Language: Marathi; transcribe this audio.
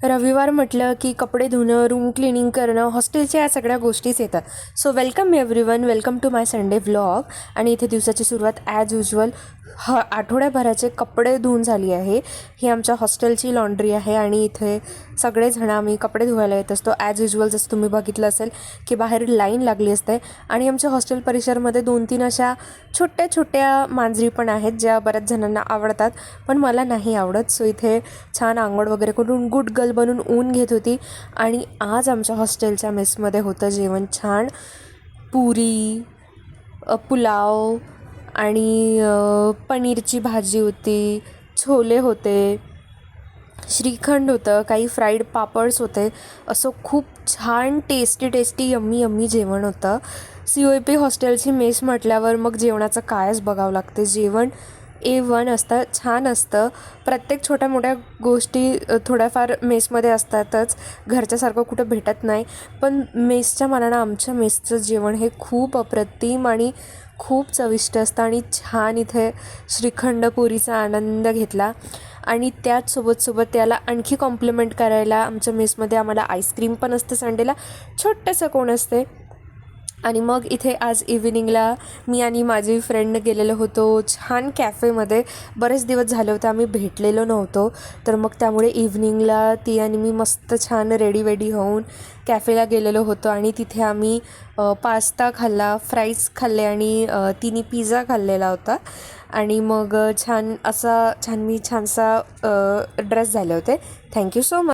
रविवार म्हटलं की कपडे धुणं, रूम क्लिनिंग करणं, हॉस्टेलच्या या सगळ्या गोष्टीच येतात. So welcome everyone, welcome to my Sunday vlog. आणि इथे दिवसाची सुरुवात ॲज युजल आठवड्याभराचे कपडे धुवून झाली आहे. ही आमच्या हॉस्टेलची लॉन्ड्री आहे आणि इथे सगळेजण आम्ही कपडे धुवायला येत असतो. ॲज युजल जसं तुम्ही बघितलं असेल की बाहेर लाईन लागली असते आणि आमच्या हॉस्टेल परिसरमध्ये 2-3 अशा छोट्या छोट्या मांजरी पण आहेत ज्या बऱ्याच जणांना आवडतात, पण मला नाही आवडत. सो इथे छान आंघोळ वगैरे करून गुड गर्ल बनून ऊन घेत होती. आणि आज आमच्या हॉस्टेलच्या मेसमध्ये होतं जेवण छान. पुरी, पुलाव आणि पनीरची भाजी होती, छोले होते, श्रीखंड होतं, काही फ्राईड पापड्स होते. असं खूप छान टेस्टी यम्मी यम्मी जेवण होतं. COEP हॉस्टेलची मेस म्हटल्यावर मग जेवणाचं कायच बघावं लागते. जेवण A1 असतं, छान असतं. प्रत्येक छोट्या मोठ्या गोष्टी थोड्याफार मेसमध्ये असतातच, घरच्यासारखं कुठं भेटत नाही. पण मेसच्या मानानं आमच्या मेसचं जेवण हे खूप अप्रतिम आणि खूप चविष्ट असतं. आणि छान इथे श्रीखंड पुरीचा आनंद घेतला. आणि त्याच सोबत त्याला आणखी कॉम्प्लिमेंट करायला आमच्या मेसमध्ये आम्हाला आईस्क्रीम पण असतं संडेला, छोटंसं कोण असते. आणि मग इथे आज इव्हिनिंगला मी आणि माझी फ्रेंड गेलेलो होतो छान कॅफेमध्ये. बरेच दिवस झाले होते आम्ही भेटलेलो नव्हतो, तर मग त्यामुळे इव्हिनिंगला ती आणि मी मस्त छान रेडी होऊन कॅफेला गेलेलो होतो. आणि तिथे आम्ही पास्ता खाल्ला, फ्राईज खाल्ले आणि तिने पिझ्झा खाल्लेला होता. आणि मग छान मी छानसा ड्रेस झाले होते. Thank you so much.